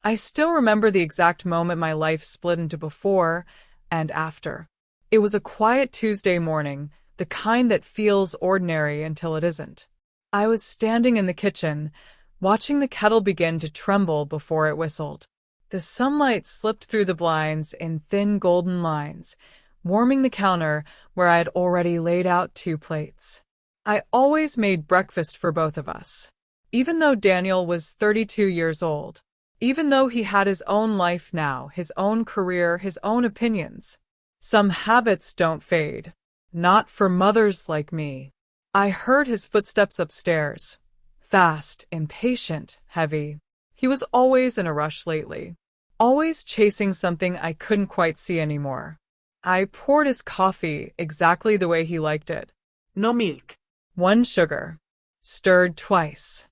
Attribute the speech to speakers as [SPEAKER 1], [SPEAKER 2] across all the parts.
[SPEAKER 1] I still remember the exact moment my life split into before and after. It was a quiet Tuesday morning, the kind that feels ordinary until it isn't. I was standing in the kitchen, watching the kettle begin to tremble before it whistled. The sunlight slipped through the blinds in thin golden lines, warming the counter where I had already laid out 2 plates. I always made breakfast for both of us. Even though Daniel was 32 years old, even though he had his own life now, his own career, his own opinions, some habits don't fade. Not for mothers like me. I heard his footsteps upstairs. Fast, impatient, heavy. He was always in a rush lately. Always chasing something I couldn't quite see anymore. I poured his coffee exactly the way he liked it.
[SPEAKER 2] No milk.
[SPEAKER 1] 1 sugar. Stirred twice.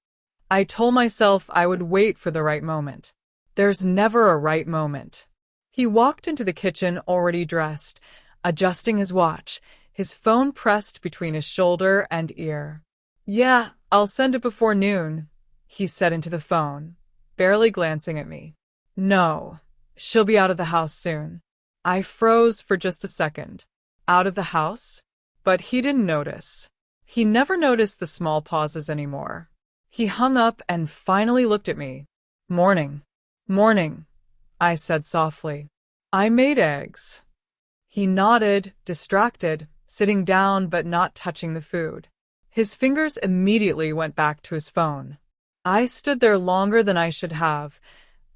[SPEAKER 1] I told myself I would wait for the right moment. There's never a right moment. He walked into the kitchen already dressed, adjusting his watch, his phone pressed between his shoulder and ear. "Yeah, I'll send it before noon," he said into the phone, barely glancing at me. "No, she'll be out of the house soon." I froze for just a second. Out of the house? But he didn't notice. He never noticed the small pauses anymore. He hung up and finally looked at me. "Morning." "Morning," I said softly. "I made eggs." He nodded, distracted, sitting down but not touching the food. His fingers immediately went back to his phone. I stood there longer than I should have,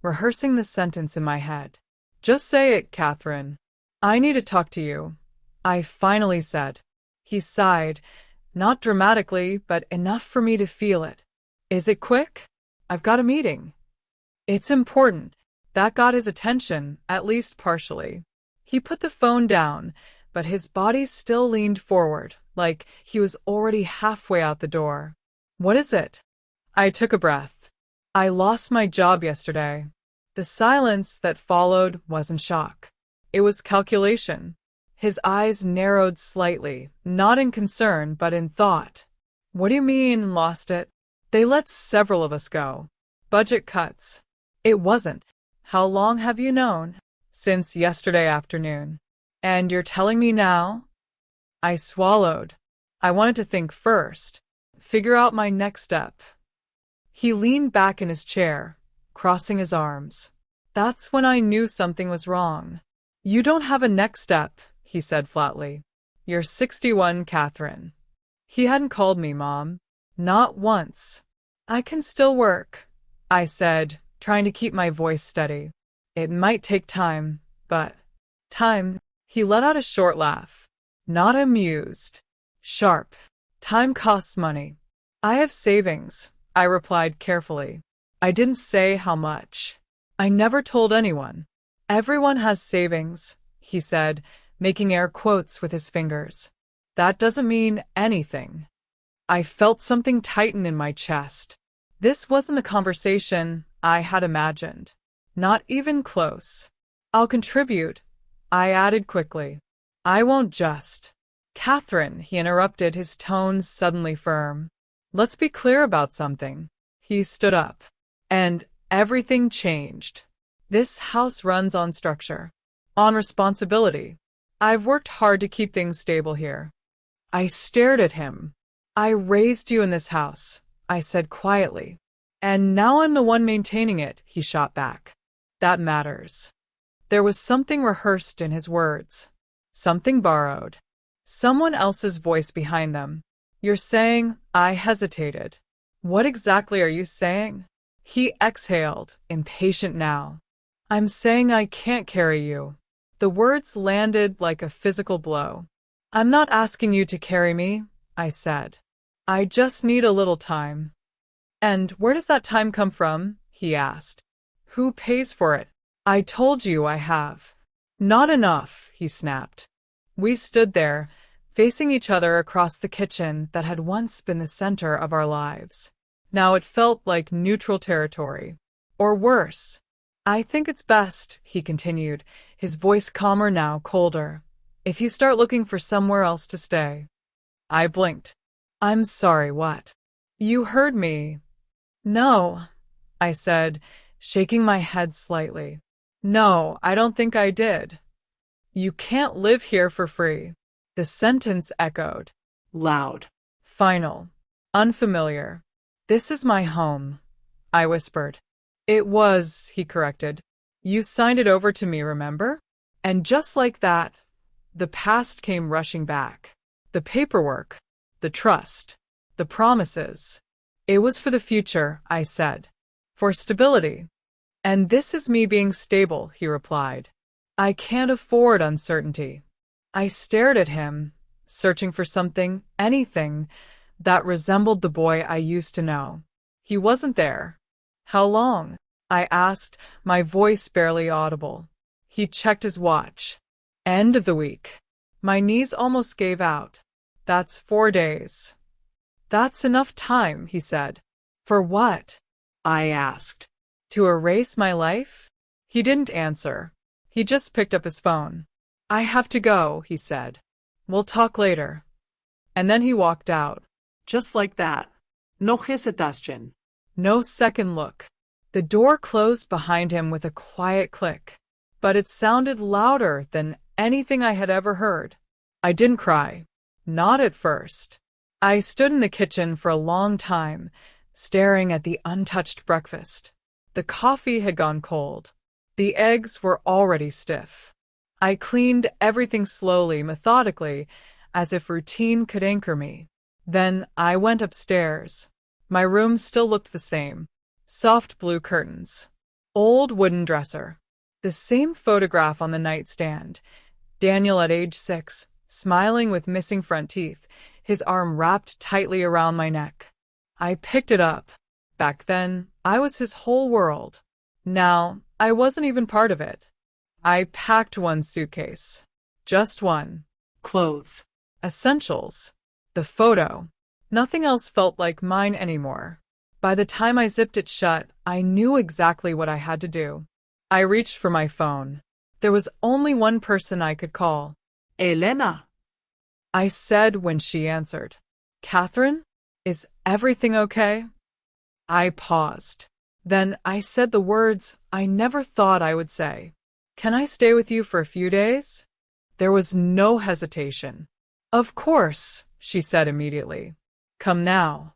[SPEAKER 1] rehearsing the sentence in my head. "Just say it, Catherine. I need to talk to you," I finally said. He sighed, not dramatically, but enough for me to feel it. "Is it quick? I've got a meeting." "It's important." That got his attention, at least partially. He put the phone down, but his body still leaned forward, like he was already halfway out the door. "What is it?" I took a breath. "I lost my job yesterday." The silence that followed wasn't shock. It was calculation. His eyes narrowed slightly, not in concern, but in thought. "What do you mean, lost it?" "They let several of us go. Budget cuts." "It wasn't. How long have you known?" "Since yesterday afternoon." "And you're telling me now?" I swallowed. I wanted to think first, figure out my next step. He leaned back in his chair, crossing his arms. That's when I knew something was wrong. "You don't have a next step," he said flatly. "You're 61, Catherine." He hadn't called me Mom. Not once. "I can still work," I said, trying to keep my voice steady. "It might take time, but..." "Time?" He let out a short laugh. Not amused. Sharp. "Time costs money." "I have savings," I replied carefully. I didn't say how much. I never told anyone. "Everyone has savings," he said, making air quotes with his fingers. "That doesn't mean anything." I felt something tighten in my chest. This wasn't the conversation I had imagined. Not even close. "I'll contribute," I added quickly. "I won't just..." "Catherine," he interrupted, his tones suddenly firm. "Let's be clear about something." He stood up. And everything changed. This house runs on structure. On responsibility. I've worked hard to keep things stable here. I stared at him. "I raised you in this house," I said quietly. "And now I'm the one maintaining it," he shot back. "That matters." There was something rehearsed in his words. Something borrowed. Someone else's voice behind them. "You're saying..." I hesitated. "What exactly are you saying?" He exhaled, impatient now. "I'm saying I can't carry you." The words landed like a physical blow. "I'm not asking you to carry me," I said. "I just need a little time." "And where does that time come from?" he asked. "Who pays for it?" "I told you I have." "Not enough," he snapped. We stood there, facing each other across the kitchen that had once been the center of our lives. Now it felt like neutral territory. Or worse. "I think it's best," he continued, his voice calmer now, colder, "if you start looking for somewhere else to stay." I blinked. "I'm sorry, what?" "You heard me." "No," I said, shaking my head slightly. No, I don't think I did. You can't live here for free. The sentence echoed.
[SPEAKER 2] Loud.
[SPEAKER 1] Final. Unfamiliar. This is my home, I whispered. It was, he corrected. You signed it over to me, remember? And just like that, the past came rushing back. The paperwork, the trust, the promises. It was for the future, I said. For stability. And this is me being stable, he replied. I can't afford uncertainty. I stared at him, searching for something, anything, that resembled the boy I used to know. He wasn't there. How long? I asked, my voice barely audible. He checked his watch. End of the week. My knees almost gave out. That's 4 days. That's enough time, he said. For what?
[SPEAKER 2] I asked.
[SPEAKER 1] To erase my life? He didn't answer. He just picked up his phone. I have to go, he said. We'll talk later. And then he walked out.
[SPEAKER 2] Just like that. No hesitation.
[SPEAKER 1] No second look. The door closed behind him with a quiet click, but it sounded louder than anything I had ever heard. I didn't cry. Not at first. I stood in the kitchen for a long time, staring at the untouched breakfast. The coffee had gone cold. The eggs were already stiff. I cleaned everything slowly, methodically, as if routine could anchor me. Then I went upstairs. My room still looked the same. Soft blue curtains. Old wooden dresser. The same photograph on the nightstand. Daniel at age 6, smiling with missing front teeth, his arm wrapped tightly around my neck. I picked it up. Back then, I was his whole world. Now, I wasn't even part of it. I packed one suitcase. Just one.
[SPEAKER 2] Clothes.
[SPEAKER 1] Essentials. The photo. Nothing else felt like mine anymore. By the time I zipped it shut, I knew exactly what I had to do. I reached for my phone. There was only one person I could call.
[SPEAKER 2] Elena.
[SPEAKER 1] I said when she answered. Catherine? Is everything okay? I paused. Then I said the words I never thought I would say. Can I stay with you for a few days? There was no hesitation. Of course, she said immediately. Come now.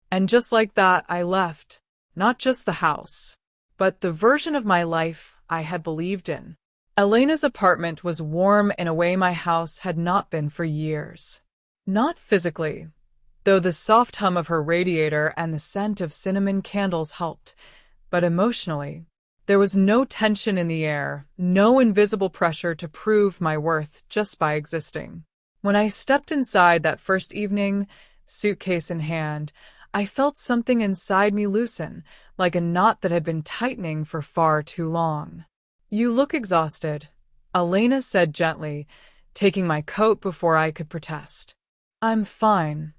[SPEAKER 1] And just like that, I left. Not just the house, but the version of my life I had believed in. Elena's apartment was warm in a way my house had not been for years. Not physically, though the soft hum of her radiator and the scent of cinnamon candles helped, but emotionally. There was no tension in the air, no invisible pressure to prove my worth just by existing. When I stepped inside that first evening, suitcase in hand, I felt something inside me loosen, like a knot that had been tightening for far too long. You look exhausted, Elena said gently, taking my coat before I could protest. I'm fine,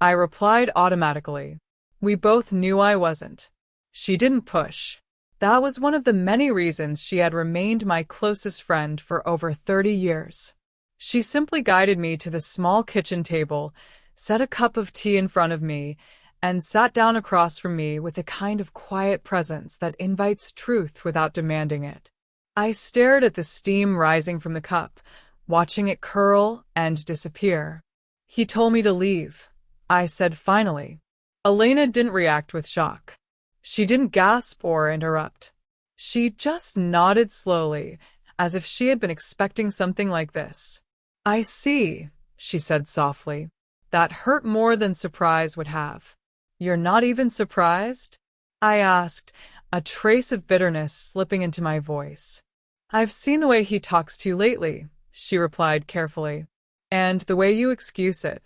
[SPEAKER 1] I replied automatically. We both knew I wasn't. She didn't push. That was one of the many reasons she had remained my closest friend for over 30 years. She simply guided me to the small kitchen table, set a cup of tea in front of me, and sat down across from me with a kind of quiet presence that invites truth without demanding it. I stared at the steam rising from the cup, watching it curl and disappear. He told me to leave, I said finally. Elena didn't react with shock. She didn't gasp or interrupt. She just nodded slowly, as if she had been expecting something like this. I see, she said softly. That hurt more than surprise would have. You're not even surprised? I asked, a trace of bitterness slipping into my voice. I've seen the way he talks to you lately, she replied carefully, and the way you excuse it.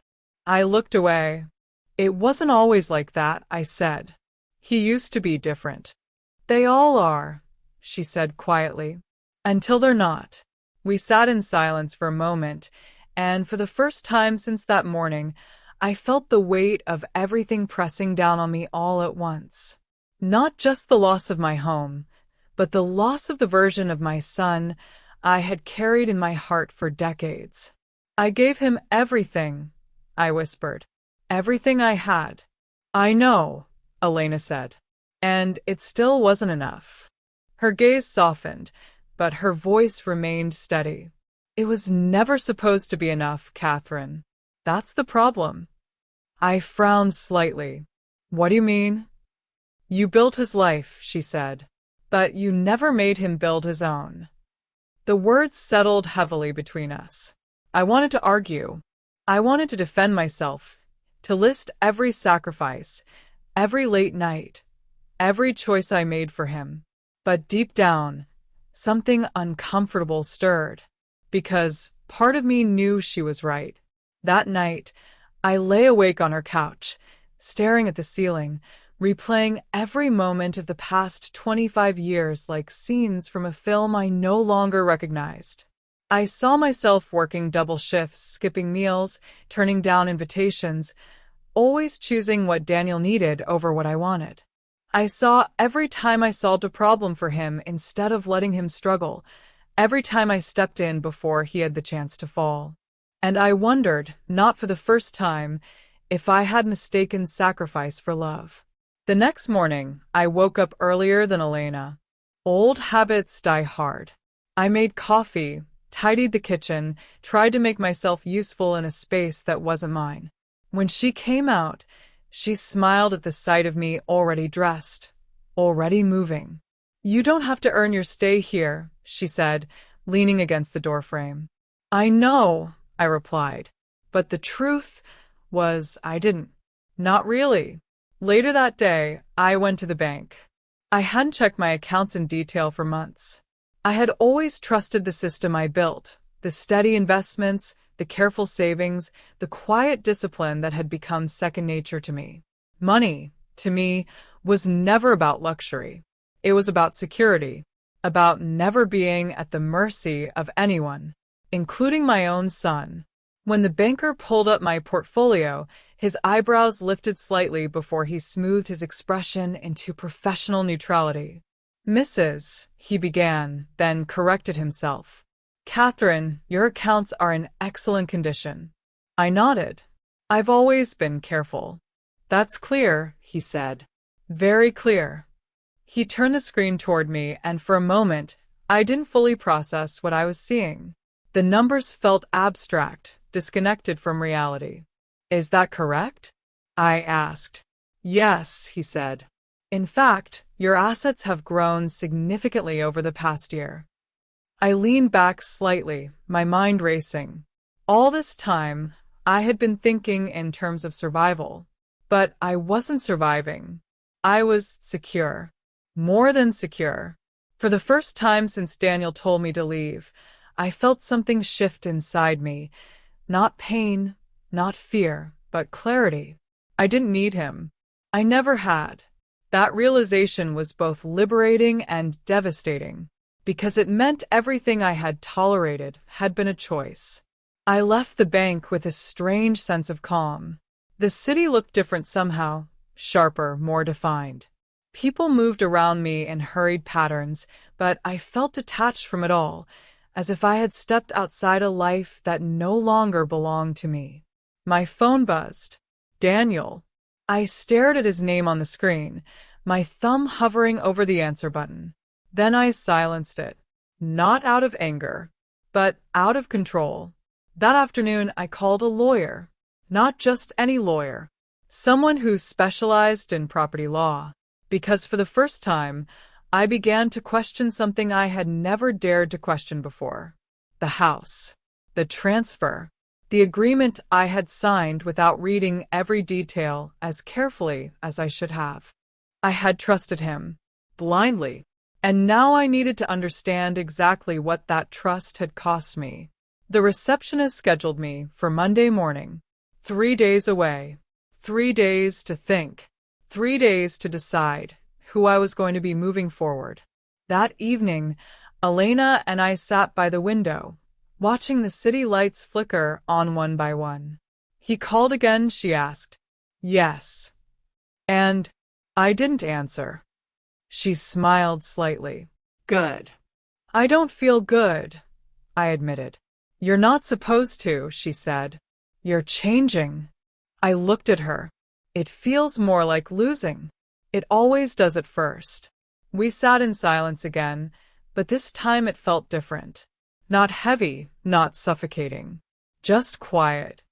[SPEAKER 1] I looked away. It wasn't always like that, I said. He used to be different. They all are, she said quietly. Until they're not. We sat in silence for a moment, and for the first time since that morning, I felt the weight of everything pressing down on me all at once. Not just the loss of my home, but the loss of the version of my son I had carried in my heart for decades. I gave him everything, I whispered. Everything I had. I know, Elena said. And it still wasn't enough. Her gaze softened, but her voice remained steady. It was never supposed to be enough, Catherine. That's the problem. I frowned slightly. What do you mean? You built his life, she said, but you never made him build his own. The words settled heavily between us. I wanted to argue. I wanted to defend myself, to list every sacrifice, every late night, every choice I made for him. But deep down, something uncomfortable stirred, because part of me knew she was right. That night, I lay awake on her couch, staring at the ceiling, replaying every moment of the past 25 years like scenes from a film I no longer recognized. I saw myself working double shifts, skipping meals, turning down invitations, always choosing what Daniel needed over what I wanted. I saw every time I solved a problem for him instead of letting him struggle, every time I stepped in before he had the chance to fall. And I wondered, not for the first time, if I had mistaken sacrifice for love. The next morning, I woke up earlier than Elena. Old habits die hard. I made coffee, tidied the kitchen, tried to make myself useful in a space that wasn't mine. When she came out, she smiled at the sight of me already dressed, already moving. You don't have to earn your stay here, she said, leaning against the doorframe. I know, I replied, but the truth was I didn't. Not really. Later that day, I went to the bank. I hadn't checked my accounts in detail for months. I had always trusted the system I built, the steady investments, the careful savings, the quiet discipline that had become second nature to me. Money, to me, was never about luxury. It was about security, about never being at the mercy of anyone, including my own son. When the banker pulled up my portfolio, his eyebrows lifted slightly before he smoothed his expression into professional neutrality. Mrs., he began, then corrected himself. Catherine, your accounts are in excellent condition. I nodded. I've always been careful. That's clear, he said. Very clear. He turned the screen toward me, and for a moment, I didn't fully process what I was seeing. The numbers felt abstract, disconnected from reality. Is that correct? I asked. Yes, he said. In fact, your assets have grown significantly over the past year. I leaned back slightly, my mind racing. All this time, I had been thinking in terms of survival. But I wasn't surviving. I was secure. More than secure. For the first time since Daniel told me to leave, I felt something shift inside me. Not pain, not fear, but clarity. I didn't need him. I never had. That realization was both liberating and devastating, because it meant everything I had tolerated had been a choice. I left the bank with a strange sense of calm. The city looked different somehow, sharper, more defined. People moved around me in hurried patterns, but I felt detached from it all, as if I had stepped outside a life that no longer belonged to me. My phone buzzed. Daniel. I stared at his name on the screen, my thumb hovering over the answer button. Then I silenced it. Not out of anger, but out of control. That afternoon, I called a lawyer. Not just any lawyer. Someone who specialized in property law. Because for the first time, I began to question something I had never dared to question before. The house. The transfer. The agreement I had signed without reading every detail as carefully as I should have. I had trusted him. Blindly. And now I needed to understand exactly what that trust had cost me. The receptionist scheduled me for Monday morning. 3 days away. 3 days to think. 3 days to decide who I was going to be moving forward. That evening, Elena and I sat by the window, watching the city lights flicker on one by one. He called again, she asked. Yes. And I didn't answer. She smiled slightly.
[SPEAKER 2] Good.
[SPEAKER 1] I don't feel good, I admitted. You're not supposed to, she said. You're changing. I looked at her. It feels more like losing. It always does at first. We sat in silence again, but this time it felt different. Not heavy, not suffocating. Just quiet.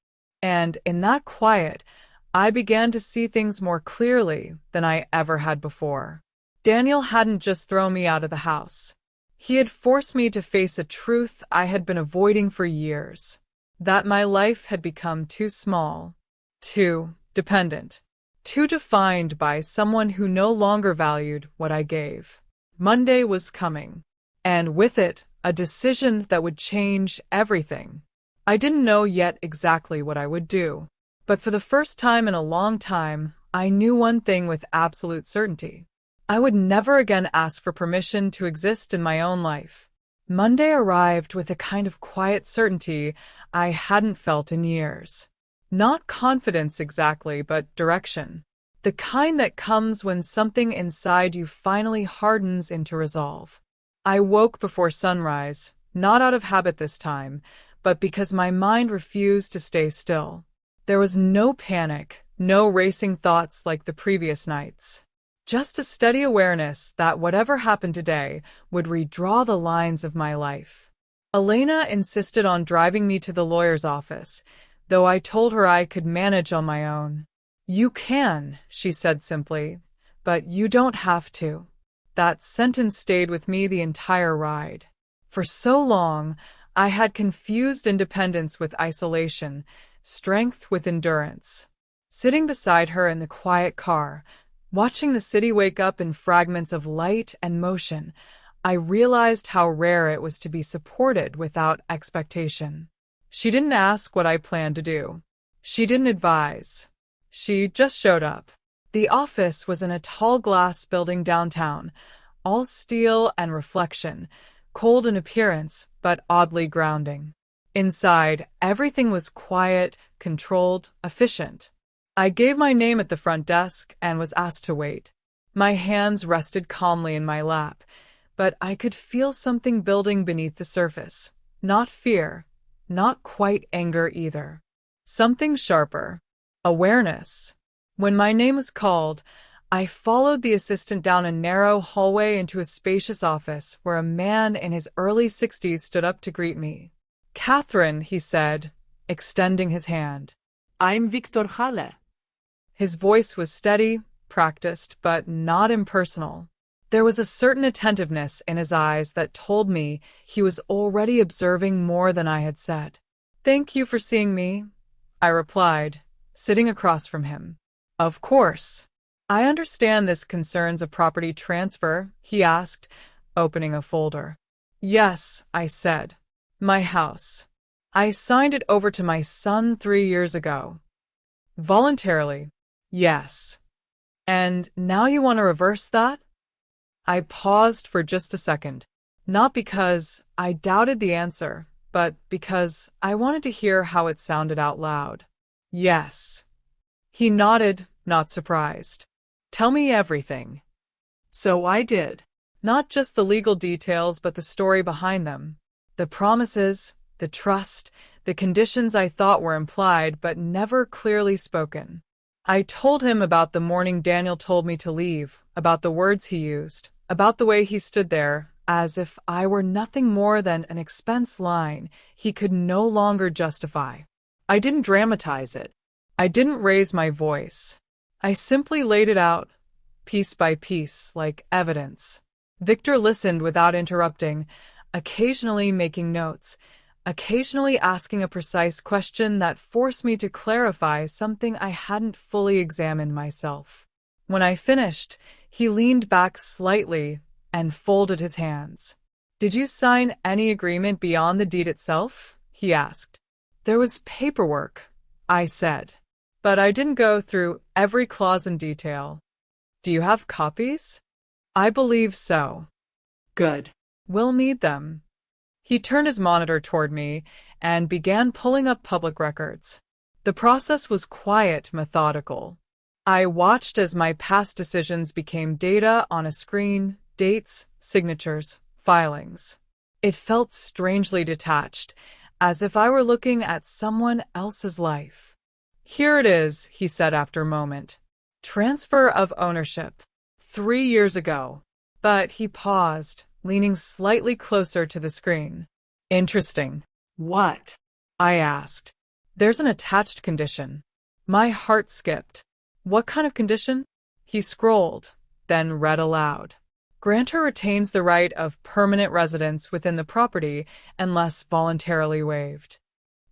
[SPEAKER 1] And in that quiet, I began to see things more clearly than I ever had before. Daniel hadn't just thrown me out of the house. He had forced me to face a truth I had been avoiding for years. That my life had become too small, too dependent, too defined by someone who no longer valued what I gave. Monday was coming, and with it, a decision that would change everything. I didn't know yet exactly what I would do, but for the first time in a long time, I knew one thing with absolute certainty. I would never again ask for permission to exist in my own life. Monday arrived with a kind of quiet certainty I hadn't felt in years. Not confidence exactly, but direction. The kind that comes when something inside you finally hardens into resolve. I woke before sunrise, not out of habit this time, but because my mind refused to stay still. There was no panic, no racing thoughts like the previous nights. Just a steady awareness that whatever happened today would redraw the lines of my life. Elena insisted on driving me to the lawyer's office, though I told her I could manage on my own. "You can," she said simply, "but you don't have to." That sentence stayed with me the entire ride. For so long, I had confused independence with isolation, strength with endurance. Sitting beside her in the quiet car, watching the city wake up in fragments of light and motion, I realized how rare it was to be supported without expectation. She didn't ask what I planned to do. She didn't advise. She just showed up. The office was in a tall glass building downtown, all steel and reflection, cold in appearance, but oddly grounding. Inside, everything was quiet, controlled, efficient. I gave my name at the front desk and was asked to wait. My hands rested calmly in my lap, but I could feel something building beneath the surface. Not fear, not quite anger either. Something sharper. Awareness. When my name was called, I followed the assistant down a narrow hallway into a spacious office where a man in his early 60s stood up to greet me. "Catherine," he said, extending his hand.
[SPEAKER 2] I'm Victor Halle.
[SPEAKER 1] His voice was steady, practiced, but not impersonal. There was a certain attentiveness in his eyes that told me he was already observing more than I had said. "Thank you for seeing me," I replied, sitting across from him. "Of course. I understand this concerns a property transfer," he asked, opening a folder. "Yes," I said. "My house. I signed it over to my son 3 years ago." "Voluntarily?" "Yes." "And now you want to reverse that?" I paused for just a second, not because I doubted the answer, but because I wanted to hear how it sounded out loud. "Yes." He nodded, not surprised. "Tell me everything."
[SPEAKER 2] So I did.
[SPEAKER 1] Not just the legal details, but the story behind them. The promises, the trust, the conditions I thought were implied but never clearly spoken. I told him about the morning Daniel told me to leave, about the words he used, about the way he stood there, as if I were nothing more than an expense line he could no longer justify. I didn't dramatize it. I didn't raise my voice. I simply laid it out, piece by piece, like evidence. Victor listened without interrupting, occasionally making notes, occasionally asking a precise question that forced me to clarify something I hadn't fully examined myself. When I finished, he leaned back slightly and folded his hands. "Did you sign any agreement beyond the deed itself?" he asked. "There was paperwork," I said, "but I didn't go through every clause in detail." "Do you have copies?" "I believe so."
[SPEAKER 2] Good.
[SPEAKER 1] "We'll need them." He turned his monitor toward me and began pulling up public records. The process was quiet, methodical. I watched as my past decisions became data on a screen, dates, signatures, filings. It felt strangely detached, as if I were looking at someone else's life. "Here it is," he said after a moment. "Transfer of ownership. 3 years ago. But he paused, leaning slightly closer to the screen. Interesting.
[SPEAKER 2] What?
[SPEAKER 1] I asked. There's an attached condition. My heart skipped. What kind of condition? He scrolled, then read aloud. Grantor retains the right of permanent residence within the property unless voluntarily waived.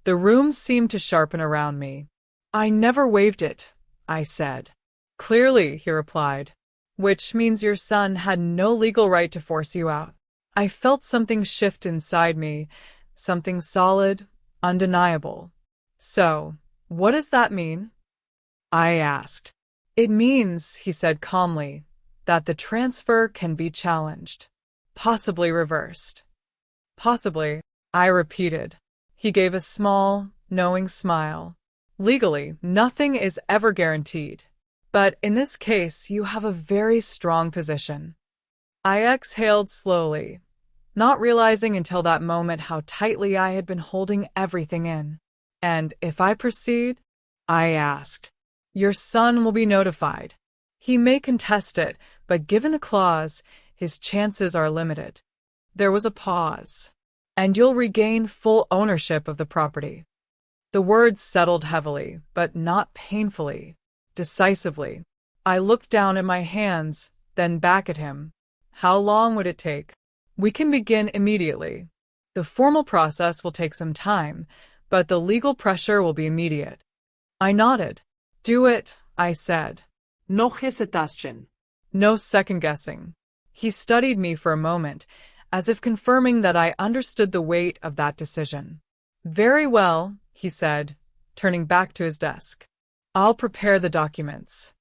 [SPEAKER 1] The room seemed to sharpen around me. I never waived it, I said. Clearly, he replied. Which means your son had no legal right to force you out. I felt something shift inside me, something solid, undeniable. So, what does that mean? I asked. It means, he said calmly, that the transfer can be challenged, possibly reversed. Possibly, I repeated. He gave a small, knowing smile. Legally, nothing is ever guaranteed. But in this case, you have a very strong position. I exhaled slowly, not realizing until that moment how tightly I had been holding everything in. And if I proceed? I asked. Your son will be notified. He may contest it, but given a clause, his chances are limited. There was a pause. And you'll regain full ownership of the property. The words settled heavily, but not painfully, decisively. I looked down at my hands, then back at him. How long would it take? We can begin immediately. The formal process will take some time, but the legal pressure will be immediate. I nodded. Do it, I said.
[SPEAKER 2] No hesitation.
[SPEAKER 1] No second-guessing. He studied me for a moment, as if confirming that I understood the weight of that decision. Very well, he said, turning back to his desk. I'll prepare the documents.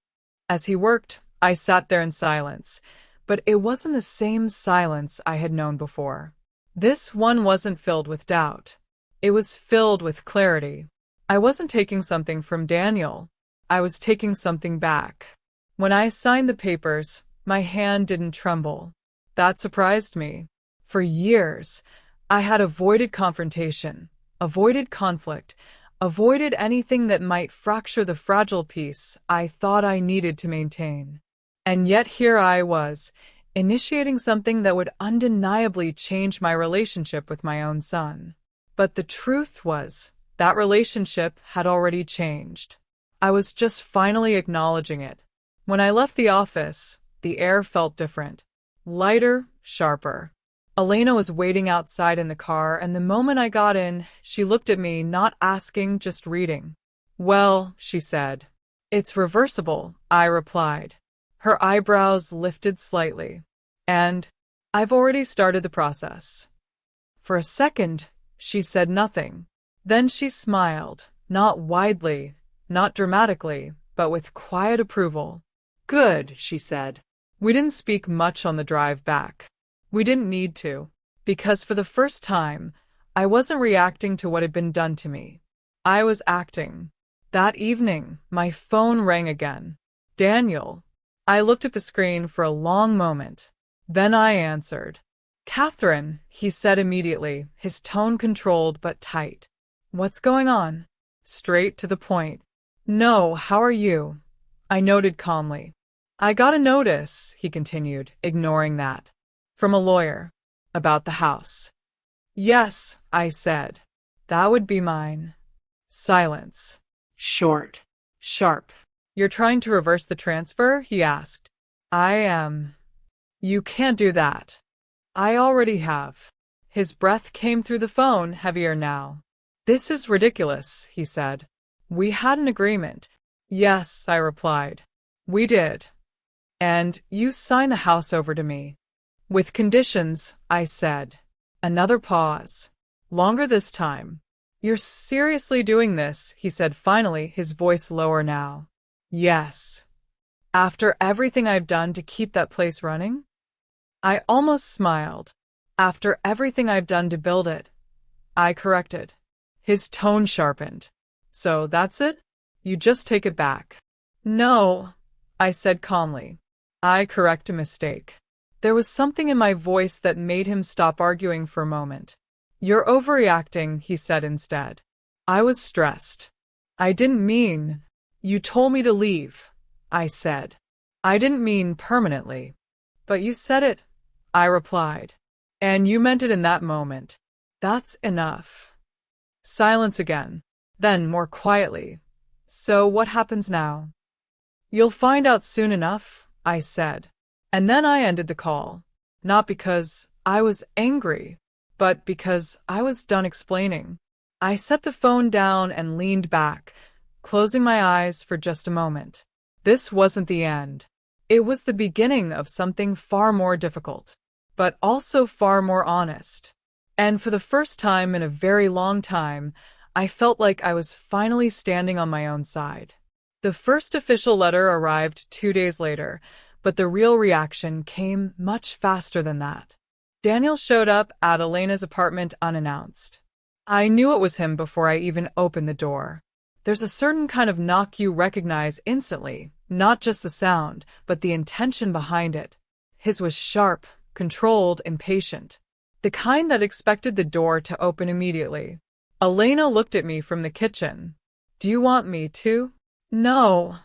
[SPEAKER 1] As he worked, I sat there in silence, but it wasn't the same silence I had known before. This one wasn't filled with doubt. It was filled with clarity. I wasn't taking something from Daniel. I was taking something back. When I signed the papers, my hand didn't tremble. That surprised me. For years, I had avoided confrontation, avoided conflict, avoided anything that might fracture the fragile peace I thought I needed to maintain. And yet here I was, initiating something that would undeniably change my relationship with my own son. But the truth was, that relationship had already changed. I was just finally acknowledging it. When I left the office, the air felt different. Lighter, sharper. Elena was waiting outside in the car, and the moment I got in, she looked at me, not asking, just reading. Well, she said. It's reversible, I replied. Her eyebrows lifted slightly. And I've already started the process. For a second, she said nothing. Then she smiled, not widely, not dramatically, but with quiet approval. Good, she said. We didn't speak much on the drive back. We didn't need to, because for the first time, I wasn't reacting to what had been done to me. I was acting. That evening, my phone rang again. Daniel. I looked at the screen for a long moment. Then I answered. Catherine, he said immediately, his tone controlled but tight. What's going on? Straight to the point. No, how are you? I noted calmly. I got a notice, he continued, ignoring that. From a lawyer. About the house. Yes, I said. That would be mine. Silence.
[SPEAKER 2] Short.
[SPEAKER 1] Sharp. You're trying to reverse the transfer? He asked. I am. You can't do that. I already have. His breath came through the phone, heavier now. This is ridiculous, he said. We had an agreement. Yes, I replied. We did. And you signed the house over to me. With conditions, I said. Another pause. Longer this time. You're seriously doing this, he said finally, his voice lower now. Yes. After everything I've done to keep that place running? I almost smiled. After everything I've done to build it. I corrected. His tone sharpened. So that's it? You just take it back. No, I said calmly. I correct a mistake. There was something in my voice that made him stop arguing for a moment. You're overreacting, he said instead. I was stressed. I didn't mean. You told me to leave, I said. I didn't mean permanently. But you said it, I replied. And you meant it in that moment. That's enough. Silence again. Then, more quietly. So what happens now? You'll find out soon enough, I said. And then I ended the call. Not because I was angry, but because I was done explaining. I set the phone down and leaned back, closing my eyes for just a moment. This wasn't the end. It was the beginning of something far more difficult, but also far more honest. And for the first time in a very long time, I felt like I was finally standing on my own side. The first official letter arrived 2 days later, but the real reaction came much faster than that. Daniel showed up at Elena's apartment unannounced. I knew it was him before I even opened the door. There's a certain kind of knock you recognize instantly, not just the sound, but the intention behind it. His was sharp, controlled, and patient. The kind that expected the door to open immediately. Elena looked at me from the kitchen. Do you want me to? No,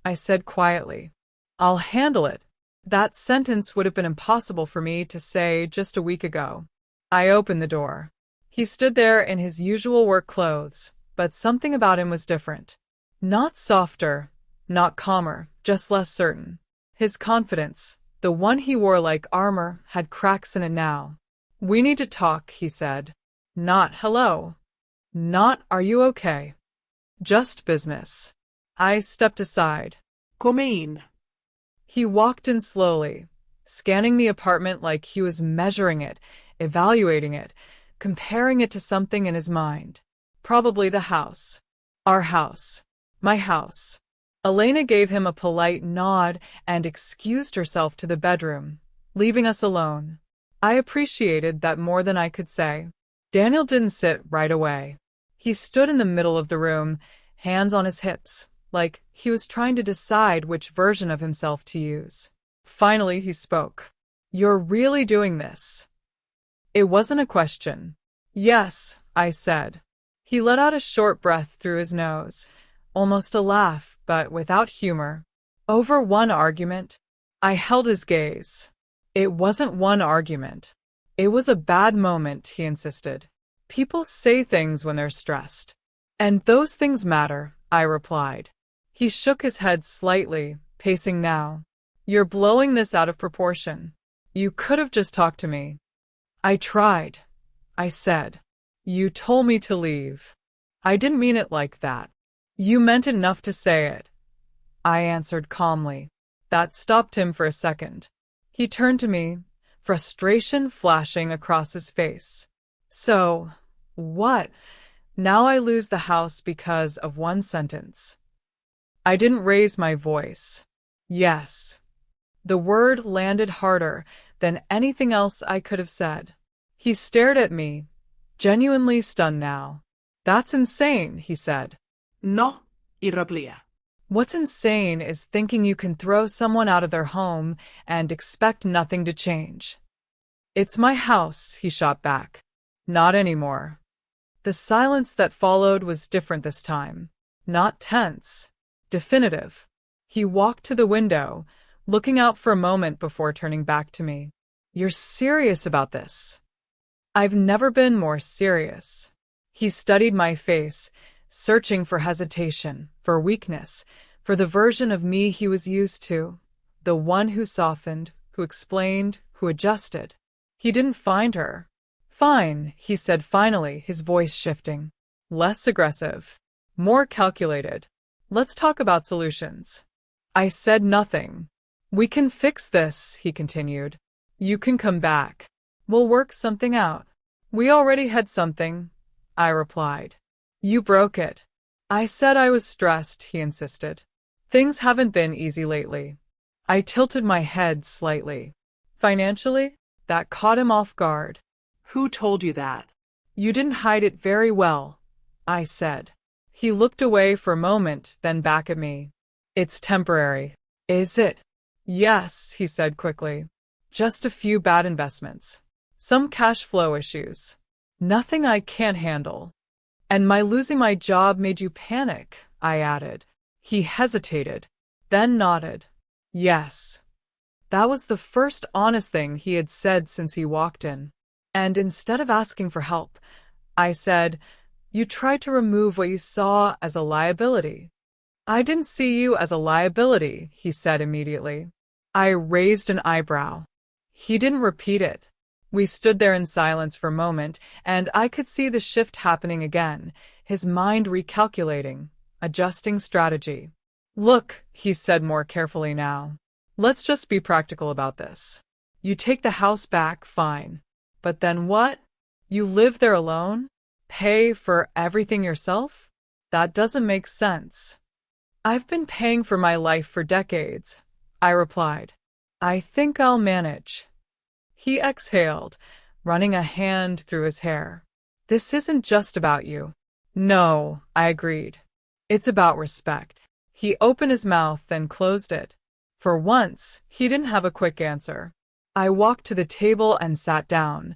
[SPEAKER 1] I said quietly. I'll handle it. That sentence would have been impossible for me to say just a week ago. I opened the door. He stood there in his usual work clothes, but something about him was different. Not softer, not calmer, just less certain. His confidence, the one he wore like armor, had cracks in it now. We need to talk, he said. Not hello. Not are you okay. Just business. I stepped aside.
[SPEAKER 2] Come in.
[SPEAKER 1] He walked in slowly, scanning the apartment like he was measuring it, evaluating it, comparing it to something in his mind. Probably the house. Our house. My house. Elena gave him a polite nod and excused herself to the bedroom, leaving us alone. I appreciated that more than I could say. Daniel didn't sit right away. He stood in the middle of the room, hands on his hips, like he was trying to decide which version of himself to use. Finally, he spoke. You're really doing this? It wasn't a question. Yes, I said. He let out a short breath through his nose, almost a laugh, but without humor. Over one argument? I held his gaze. It wasn't one argument. It was a bad moment, he insisted. People say things when they're stressed. And those things matter, I replied. He shook his head slightly, pacing now. You're blowing this out of proportion. You could have just talked to me. I tried, I said. You told me to leave. I didn't mean it like that. You meant enough to say it, I answered calmly. That stopped him for a second. He turned to me, frustration flashing across his face. So, what? Now I lose the house because of one sentence. I didn't raise my voice. Yes. The word landed harder than anything else I could have said. He stared at me, genuinely stunned now. That's insane, he said.
[SPEAKER 2] No, y replía.
[SPEAKER 1] What's insane is thinking you can throw someone out of their home and expect nothing to change. It's my house, he shot back. Not anymore. The silence that followed was different this time. Not tense. Definitive. He walked to the window, looking out for a moment before turning back to me. You're serious about this? I've never been more serious. He studied my face, searching for hesitation, for weakness, for the version of me he was used to, the one who softened, who explained, who adjusted. He didn't find her. Fine, he said finally, his voice shifting. Less aggressive. More calculated. Let's talk about solutions. I said nothing. We can fix this, he continued. You can come back. We'll work something out. We already had something, I replied. You broke it. I said I was stressed, he insisted. Things haven't been easy lately. I tilted my head slightly. Financially? That caught him off guard.
[SPEAKER 2] Who told you that?
[SPEAKER 1] You didn't hide it very well, I said. He looked away for a moment, then back at me. It's temporary. Is it? Yes, he said quickly. Just a few bad investments. Some cash flow issues. Nothing I can't handle. And my losing my job made you panic, I added. He hesitated, then nodded. Yes. That was the first honest thing he had said since he walked in. And instead of asking for help, I said, "You tried to remove what you saw as a liability." "I didn't see you as a liability," he said immediately. I raised an eyebrow. He didn't repeat it. We stood there in silence for a moment, and I could see the shift happening again, his mind recalculating, adjusting strategy. "Look," he said more carefully now. "Let's just be practical about this. You take the house back, fine. But then what? You live there alone? Pay for everything yourself? That doesn't make sense." "I've been paying for my life for decades," I replied. "I think I'll manage." He exhaled, running a hand through his hair. "This isn't just about you." "No," I agreed. "It's about respect." He opened his mouth, then closed it. For once, he didn't have a quick answer. I walked to the table and sat down,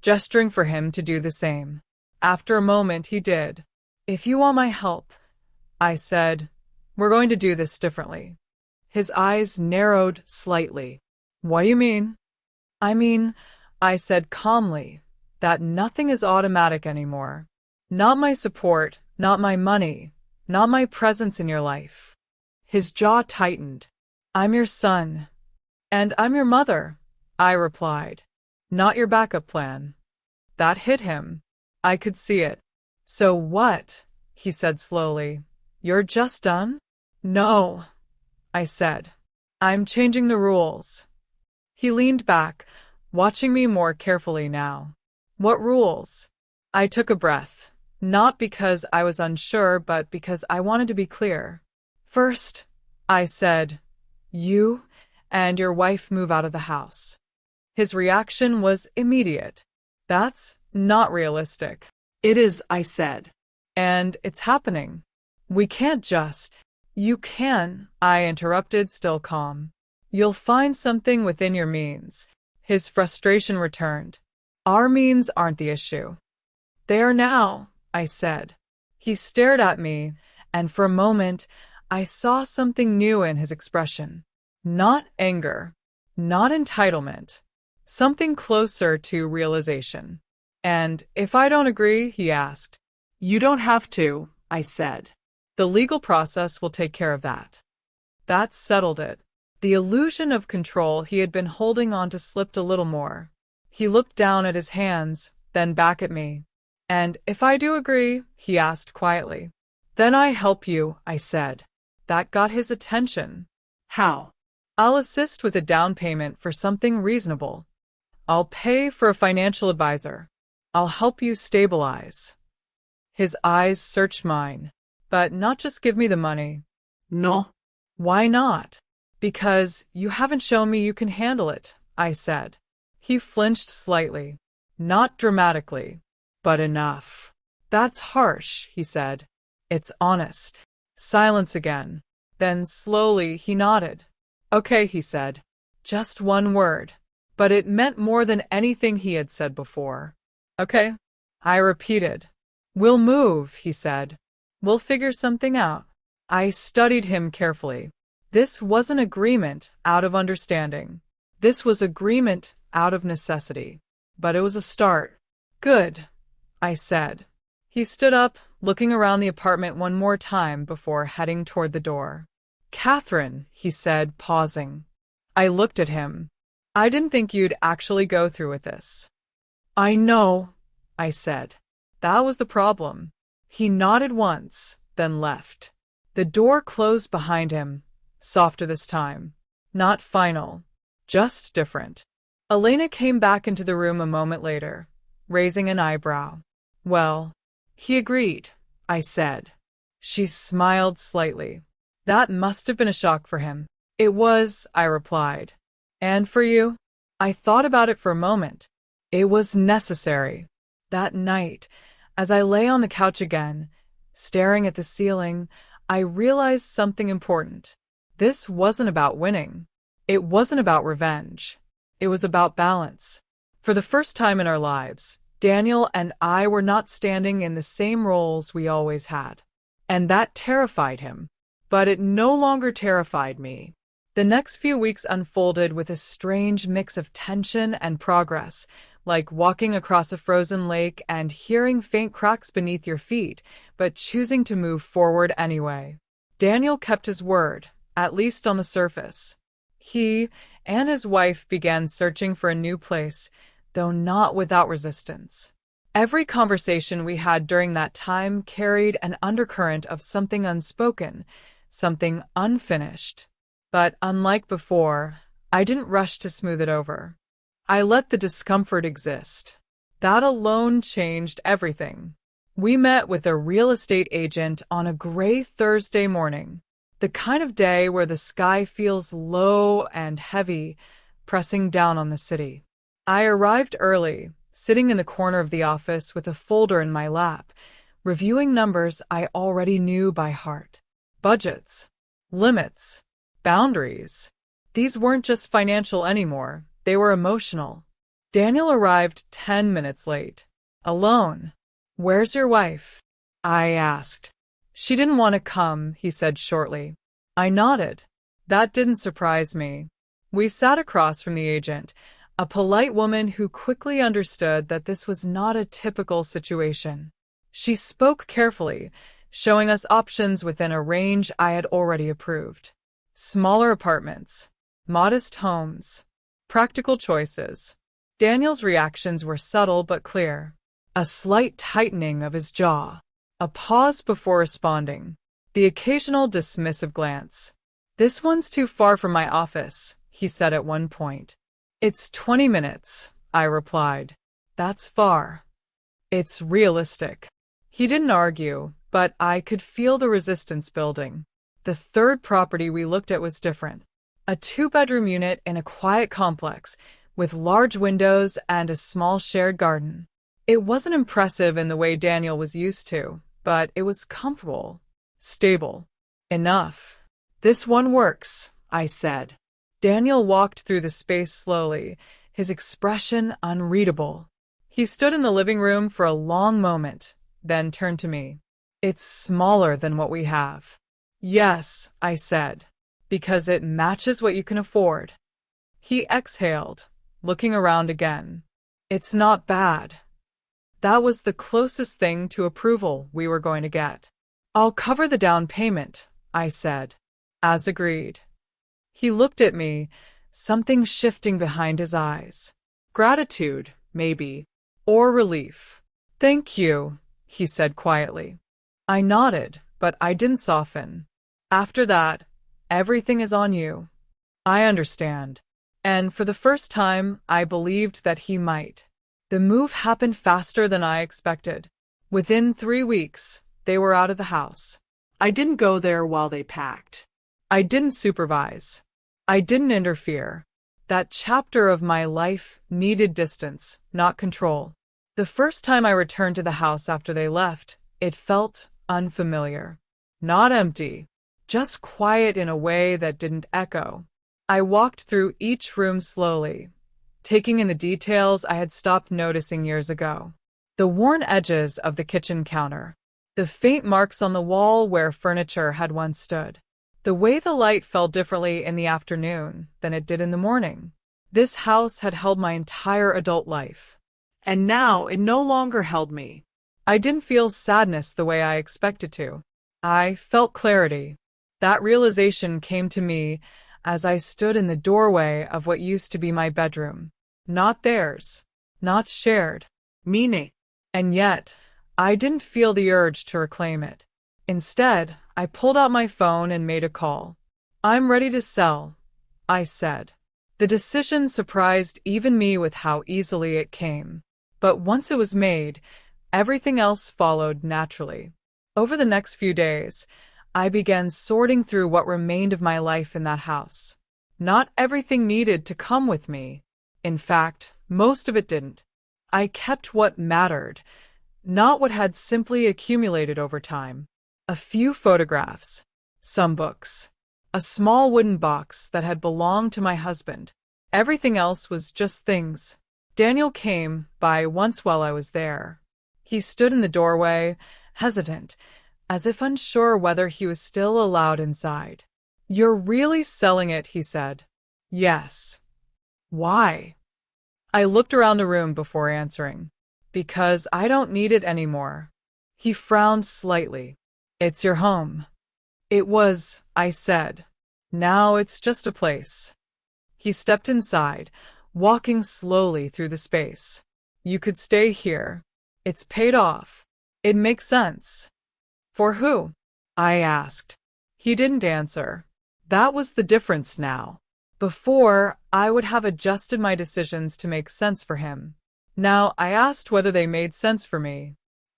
[SPEAKER 1] gesturing for him to do the same. After a moment, he did. "If you want my help," I said, "we're going to do this differently." His eyes narrowed slightly. "What do you mean?" "I mean," I said calmly, "that nothing is automatic anymore. Not my support, not my money, not my presence in your life." His jaw tightened. "I'm your son. And I'm your mother," I replied. "Not your backup plan." That hit him. I could see it. "So what?" he said slowly. "You're just done?" "No," I said. "I'm changing the rules." He leaned back, watching me more carefully now. "What rules?" I took a breath, not because I was unsure, but because I wanted to be clear. "First," I said, "you and your wife move out of the house." His reaction was immediate. "That's not realistic."
[SPEAKER 2] It is, I said.
[SPEAKER 1] "And it's happening. We can't just—" "You can," I interrupted, still calm. "You'll find something within your means." His frustration returned. "Our means aren't the issue." "They are now," I said. He stared at me, and for a moment, I saw something new in his expression. Not anger, not entitlement, something closer to realization. "And if I don't agree?" he asked.
[SPEAKER 2] "You don't have to," I said.
[SPEAKER 1] "The legal process will take care of that." That settled it. The illusion of control he had been holding on to slipped a little more. He looked down at his hands, then back at me. "And if I do agree?" he asked quietly. "Then I help you," I said. That got his attention.
[SPEAKER 2] "How?"
[SPEAKER 1] "I'll assist with a down payment for something reasonable. I'll pay for a financial advisor. I'll help you stabilize." His eyes searched mine. "But not just give me the money."
[SPEAKER 2] "No."
[SPEAKER 1] "Why not?" "Because you haven't shown me you can handle it," I said. He flinched slightly. Not dramatically, but enough. "That's harsh," he said. "It's honest." Silence again. Then slowly he nodded. "Okay," he said. Just one word. But it meant more than anything he had said before. "Okay," I repeated. "We'll move," he said. "We'll figure something out." I studied him carefully. This wasn't agreement out of understanding. This was agreement out of necessity. But it was a start. "Good," I said. He stood up, looking around the apartment one more time before heading toward the door. "Catherine," he said, pausing. I looked at him. "I didn't think you'd actually go through with this." "I know," I said. That was the problem. He nodded once, then left. The door closed behind him, softer this time. Not final, just different. Elena came back into the room a moment later, raising an eyebrow. "Well," he agreed, I said. She smiled slightly. That must have been a shock for him. "It was," I replied. "And for you?" I thought about it for a moment. It was necessary. That night, as I lay on the couch again, staring at the ceiling, I realized something important. This wasn't about winning. It wasn't about revenge. It was about balance. For the first time in our lives, Daniel and I were not standing in the same roles we always had. And that terrified him. But it no longer terrified me. The next few weeks unfolded with a strange mix of tension and progress, like walking across a frozen lake and hearing faint cracks beneath your feet, but choosing to move forward anyway. Daniel kept his word, at least on the surface. He and his wife began searching for a new place, though not without resistance. Every conversation we had during that time carried an undercurrent of something unspoken, something unfinished. But unlike before, I didn't rush to smooth it over. I let the discomfort exist. That alone changed everything. We met with a real estate agent on a gray Thursday morning, the kind of day where the sky feels low and heavy, pressing down on the city. I arrived early, sitting in the corner of the office with a folder in my lap, reviewing numbers I already knew by heart. Budgets, limits, boundaries. These weren't just financial anymore, they were emotional. Daniel arrived 10 minutes late. Alone. "Where's your wife?" I asked. "She didn't want to come," he said shortly. I nodded. That didn't surprise me. We sat across from the agent, a polite woman who quickly understood that this was not a typical situation. She spoke carefully, showing us options within a range I had already approved. Smaller apartments, modest homes, practical choices. Daniel's reactions were subtle but clear. A slight tightening of his jaw, a pause before responding, the occasional dismissive glance. "This one's too far from my office," he said at one point. "It's 20 minutes, I replied. "That's far." "It's realistic." He didn't argue, but I could feel the resistance building. The third property we looked at was different. A two-bedroom unit in a quiet complex, with large windows and a small shared garden. It wasn't impressive in the way Daniel was used to, but it was comfortable, stable. Enough. "This one works," I said. Daniel walked through the space slowly, his expression unreadable. He stood in the living room for a long moment, then turned to me. "It's smaller than what we have." "Yes," I said, "because it matches what you can afford." He exhaled, looking around again. "It's not bad." That was the closest thing to approval we were going to get. "I'll cover the down payment," I said, as agreed. He looked at me, something shifting behind his eyes. Gratitude, maybe, or relief. "Thank you," he said quietly. I nodded, but I didn't soften. "After that, everything is on you." "I understand." And for the first time, I believed that he might. The move happened faster than I expected. Within 3 weeks, they were out of the house.
[SPEAKER 2] I didn't go there while they packed.
[SPEAKER 1] I didn't supervise. I didn't interfere. That chapter of my life needed distance, not control. The first time I returned to the house after they left, it felt unfamiliar. Not empty, just quiet in a way that didn't echo. I walked through each room slowly, taking in the details I had stopped noticing years ago. The worn edges of the kitchen counter, the faint marks on the wall where furniture had once stood, the way the light fell differently in the afternoon than it did in the morning. This house had held my entire adult life.
[SPEAKER 2] And now it no longer held me.
[SPEAKER 1] I didn't feel sadness the way I expected to. I felt clarity. That realization came to me as I stood in the doorway of what used to be my bedroom. Not theirs. Not shared.
[SPEAKER 2] Meaning.
[SPEAKER 1] And yet, I didn't feel the urge to reclaim it. Instead, I pulled out my phone and made a call. "I'm ready to sell," I said. The decision surprised even me with how easily it came. But once it was made, everything else followed naturally. Over the next few days, I began sorting through what remained of my life in that house. Not everything needed to come with me. In fact, most of it didn't. I kept what mattered, not what had simply accumulated over time. A few photographs, some books, a small wooden box that had belonged to my husband. Everything else was just things. Daniel came by once while I was there. He stood in the doorway, hesitant, as if unsure whether he was still allowed inside. You're really selling it, he said. Yes. Why? I looked around the room before answering. Because I don't need it anymore. He frowned slightly. It's your home. It was, I said. Now it's just a place. He stepped inside, walking slowly through the space. You could stay here. It's paid off. It makes sense. For who? I asked. He didn't answer. That was the difference now. Before, I would have adjusted my decisions to make sense for him. Now I asked whether they made sense for me.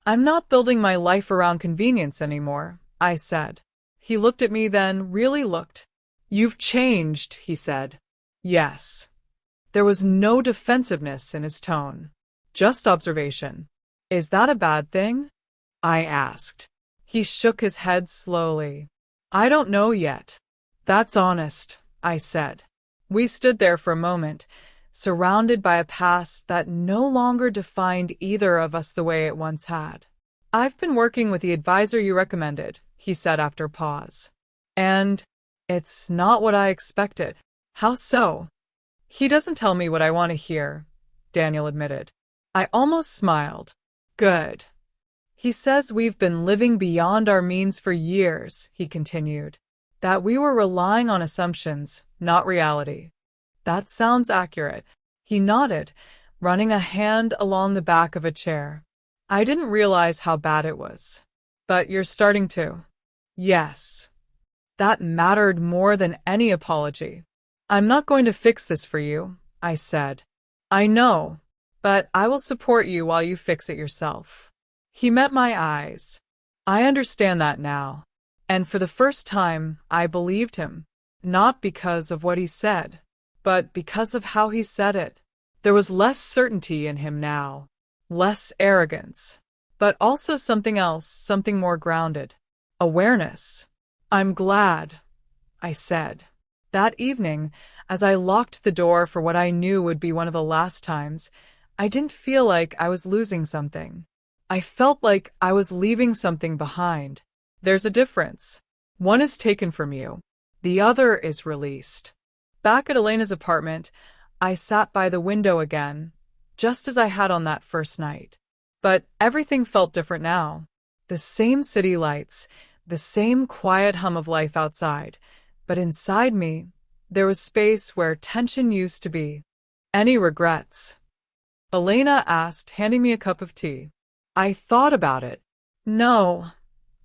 [SPEAKER 1] I'm not building my life around convenience anymore, I said. He looked at me then, really looked. You've changed, he said. Yes. There was no defensiveness in his tone. Just observation. Is that a bad thing? I asked. He shook his head slowly. I don't know yet. That's honest, I said. We stood there for a moment, surrounded by a past that no longer defined either of us the way it once had. I've been working with the advisor you recommended, he said after a pause. And it's not what I expected. How so? He doesn't tell me what I want to hear, Daniel admitted. I almost smiled. Good. He says we've been living beyond our means for years, he continued. That we were relying on assumptions, not reality. That sounds accurate. He nodded, running a hand along the back of a chair. I didn't realize how bad it was. But you're starting to. Yes. That mattered more than any apology. I'm not going to fix this for you, I said. I know, but I will support you while you fix it yourself. He met my eyes. I understand that now. And for the first time, I believed him. Not because of what he said, but because of how he said it. There was less certainty in him now. Less arrogance. But also something else, something more grounded. Awareness. I'm glad, I said. That evening, as I locked the door for what I knew would be one of the last times, I didn't feel like I was losing something. I felt like I was leaving something behind. There's a difference. One is taken from you. The other is released. Back at Elena's apartment, I sat by the window again, just as I had on that first night. But everything felt different now. The same city lights, the same quiet hum of life outside, but inside me, there was space where tension used to be. Any regrets? Elena asked, handing me a cup of tea. I thought about it. No,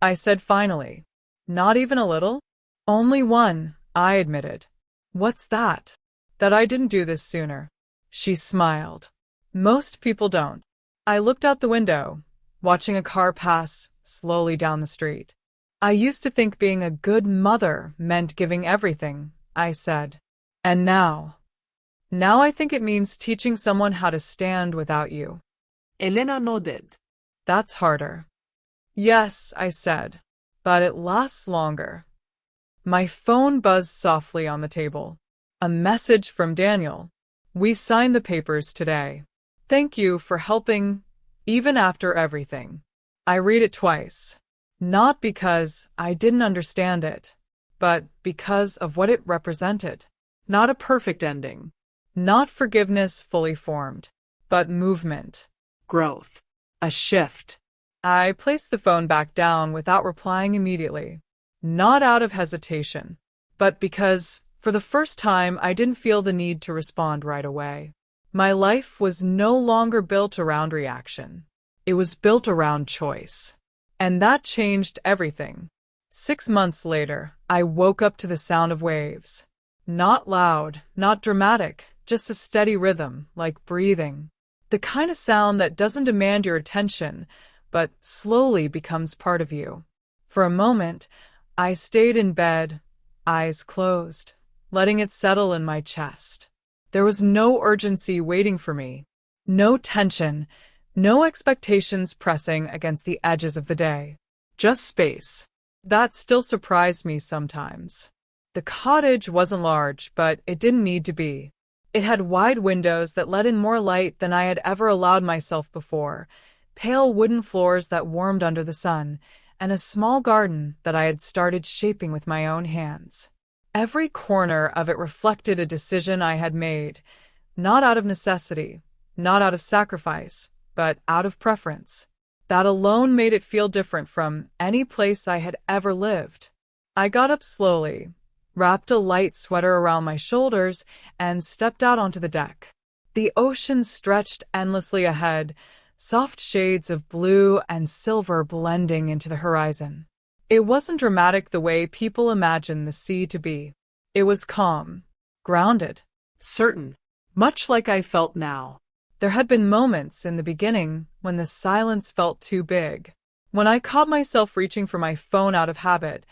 [SPEAKER 1] I said finally. Not even a little? Only one, I admitted. What's that? That I didn't do this sooner. She smiled. Most people don't. I looked out the window, watching a car pass slowly down the street. I used to think being a good mother meant giving everything, I said. And now I think it means teaching someone how to stand without you.
[SPEAKER 2] Elena nodded.
[SPEAKER 1] That's harder. Yes, I said, but it lasts longer. My phone buzzed softly on the table. A message from Daniel. We signed the papers today. Thank you for helping, even after everything. I read it twice. Not because I didn't understand it, but because of what it represented.
[SPEAKER 2] Not a perfect ending.
[SPEAKER 1] Not forgiveness fully formed, but movement.
[SPEAKER 2] Growth. A shift.
[SPEAKER 1] I placed the phone back down without replying immediately. Not out of hesitation, but because, for the first time, I didn't feel the need to respond right away. My life was no longer built around reaction. It was built around choice. And that changed everything. 6 months later, I woke up to the sound of waves. Not loud, not dramatic, just a steady rhythm, like breathing. The kind of sound that doesn't demand your attention, but slowly becomes part of you. For a moment, I stayed in bed, eyes closed, letting it settle in my chest. There was no urgency waiting for me, no tension, no expectations pressing against the edges of the day. Just space. That still surprised me sometimes. The cottage wasn't large, but it didn't need to be. It had wide windows that let in more light than I had ever allowed myself before, pale wooden floors that warmed under the sun, and a small garden that I had started shaping with my own hands. Every corner of it reflected a decision I had made, not out of necessity, not out of sacrifice, but out of preference. That alone made it feel different from any place I had ever lived. I got up slowly, wrapped a light sweater around my shoulders, and stepped out onto the deck. The ocean stretched endlessly ahead, soft shades of blue and silver blending into the horizon. It wasn't dramatic the way people imagine the sea to be. It was calm, grounded.
[SPEAKER 2] Certain. Much like I felt now.
[SPEAKER 1] There had been moments in the beginning when the silence felt too big, when I caught myself reaching for my phone out of habit,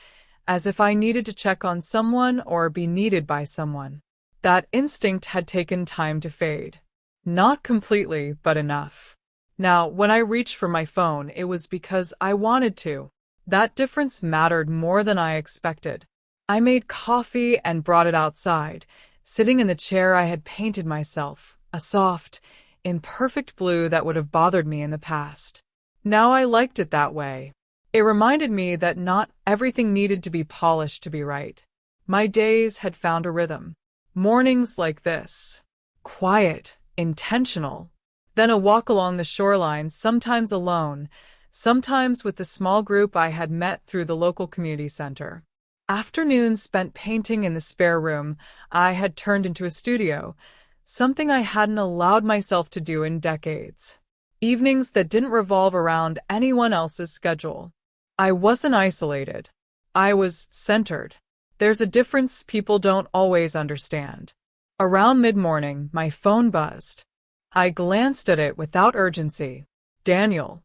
[SPEAKER 1] as if I needed to check on someone or be needed by someone. That instinct had taken time to fade. Not completely, but enough. Now, when I reached for my phone, it was because I wanted to. That difference mattered more than I expected. I made coffee and brought it outside, sitting in the chair I had painted myself, a soft, imperfect blue that would have bothered me in the past. Now I liked it that way. It reminded me that not everything needed to be polished to be right. My days had found a rhythm. Mornings like this. Quiet, intentional. Then a walk along the shoreline, sometimes alone, sometimes with the small group I had met through the local community center. Afternoons spent painting in the spare room I had turned into a studio, something I hadn't allowed myself to do in decades. Evenings that didn't revolve around anyone else's schedule. I wasn't isolated. I was centered. There's a difference people don't always understand. Around mid-morning, my phone buzzed. I glanced at it without urgency. Daniel.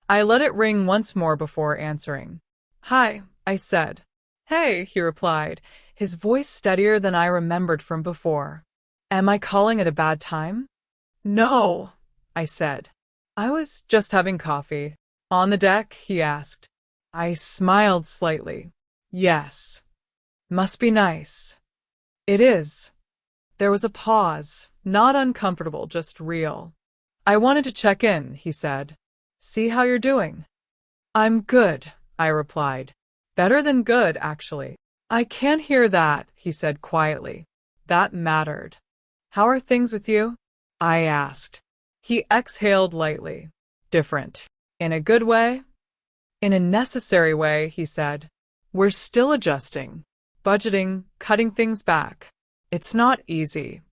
[SPEAKER 1] I let it ring once more before answering. "Hi," I said. "Hey," he replied, his voice steadier than I remembered from before. "Am I calling at a bad time?" "No," I said. "I was just having coffee." "On the deck?" he asked. I smiled slightly. "Yes. Must be nice." "It is." There was a pause, not uncomfortable, just real. "I wanted to check in," he said. "See how you're doing." "I'm good," I replied. "Better than good, actually." "I can't hear that," he said quietly. That mattered. "How are things with you?" I asked. He exhaled lightly. "Different. In a good way?" "In a necessary way," he said. "We're still adjusting. Budgeting, cutting things back. It's not easy."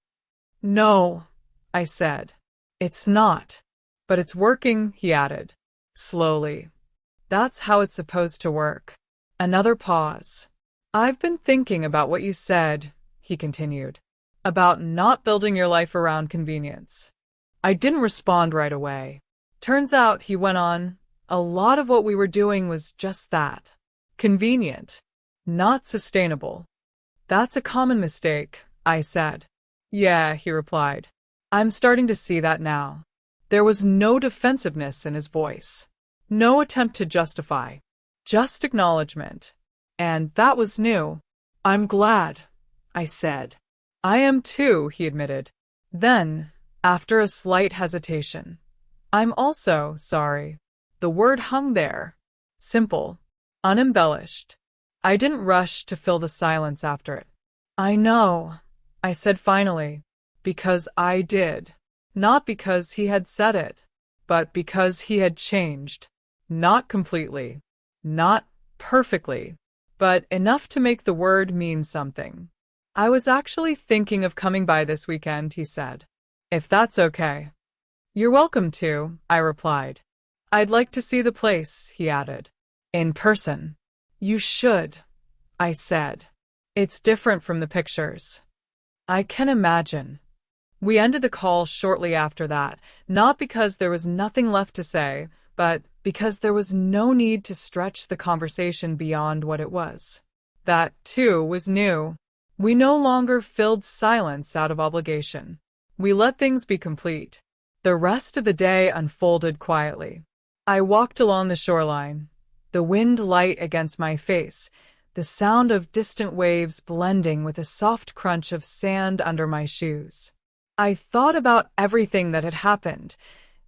[SPEAKER 1] "No," I said. "It's not. But it's working," he added. Slowly. "That's how it's supposed to work." Another pause. "I've been thinking about what you said," he continued, "about not building your life around convenience." I didn't respond right away. "Turns out," he went on, "a lot of what we were doing was just that. Convenient. Not sustainable." "That's a common mistake," I said. "Yeah," he replied. "I'm starting to see that now." There was no defensiveness in his voice. No attempt to justify. Just acknowledgement. And that was new. "I'm glad," I said. "I am too," he admitted. Then, after a slight hesitation, "I'm also sorry." The word hung there. Simple. Unembellished. I didn't rush to fill the silence after it. "I know," I said finally, "because I did. Not because he had said it, but because he had changed. Not completely. Not perfectly. But enough to make the word mean something." "I was actually thinking of coming by this weekend," he said. "If that's okay." "You're welcome to," I replied. "I'd like to see the place," he added. "In person." "You should," I said. "It's different from the pictures." "I can imagine." We ended the call shortly after that, not because there was nothing left to say, but because there was no need to stretch the conversation beyond what it was. That, too, was new. We no longer filled silence out of obligation. We let things be complete. The rest of the day unfolded quietly. I walked along the shoreline, the wind light against my face, the sound of distant waves blending with a soft crunch of sand under my shoes. I thought about everything that had happened,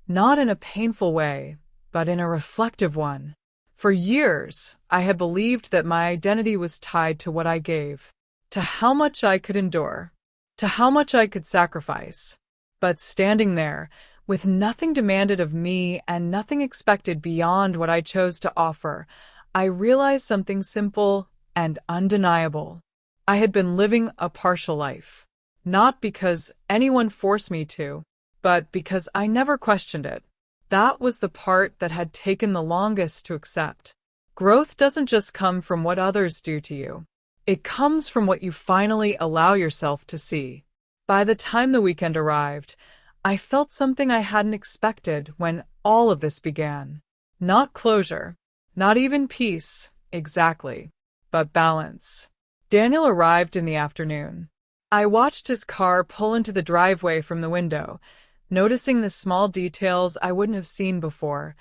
[SPEAKER 1] not in a painful way, but in a reflective one. For years, I had believed that my identity was tied to what I gave, to how much I could endure, to how much I could sacrifice. But standing there, with nothing demanded of me and nothing expected beyond what I chose to offer, I realized something simple and undeniable. I had been living a partial life, not because anyone forced me to, but because I never questioned it. That was the part that had taken the longest to accept. Growth doesn't just come from what others do to you. It comes from what you finally allow yourself to see. By the time the weekend arrived, I felt something I hadn't expected when all of this began. Not closure, not even peace, exactly, but balance. Daniel arrived in the afternoon. I watched his car pull into the driveway from the window, noticing the small details I wouldn't have seen before,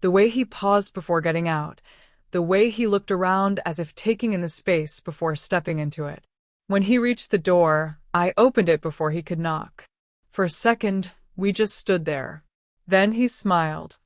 [SPEAKER 1] the way he paused before getting out, the way he looked around as if taking in the space before stepping into it. When he reached the door, I opened it before he could knock. For a second, we just stood there. Then he smiled.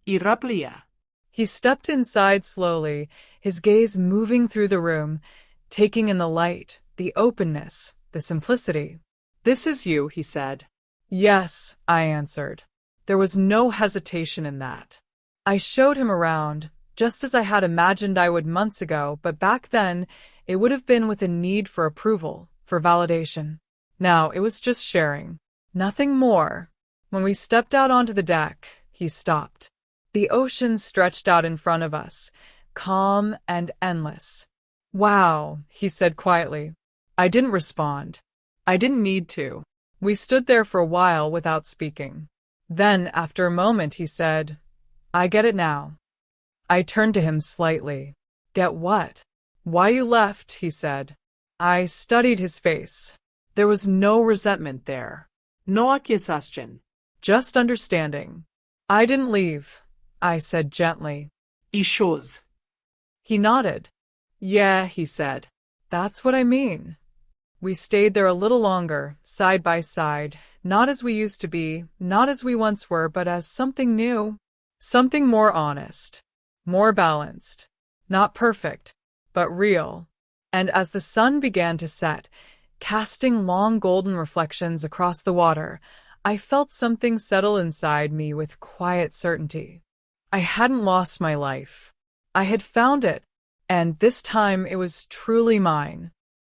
[SPEAKER 2] Iraplia.
[SPEAKER 1] He stepped inside slowly, his gaze moving through the room, taking in the light, the openness, the simplicity.
[SPEAKER 2] This is you, he said.
[SPEAKER 1] Yes, I answered. There was no hesitation in that. I showed him around, just as I had imagined I would months ago, but back then, it would have been with a need for approval, for validation. Now, it was just sharing. Nothing more. When we stepped out onto the deck, he stopped. The ocean stretched out in front of us, calm and endless. Wow, he said quietly. I didn't respond. I didn't need to. We stood there for a while without speaking. Then, after a moment, he said, I get it now. I turned to him slightly. Get what? Why you left, he said. I studied his face. There was no resentment there.
[SPEAKER 2] No accusation.
[SPEAKER 1] Just understanding. I didn't leave, I said gently.
[SPEAKER 2] It shows.
[SPEAKER 1] He nodded. Yeah, he said. That's what I mean. We stayed there a little longer, side by side, not as we used to be, not as we once were, but as something new. Something more honest, more balanced, not perfect, but real. And as the sun began to set, casting long golden reflections across the water, I felt something settle inside me with quiet certainty. I hadn't lost my life. I had found it, and this time it was truly mine.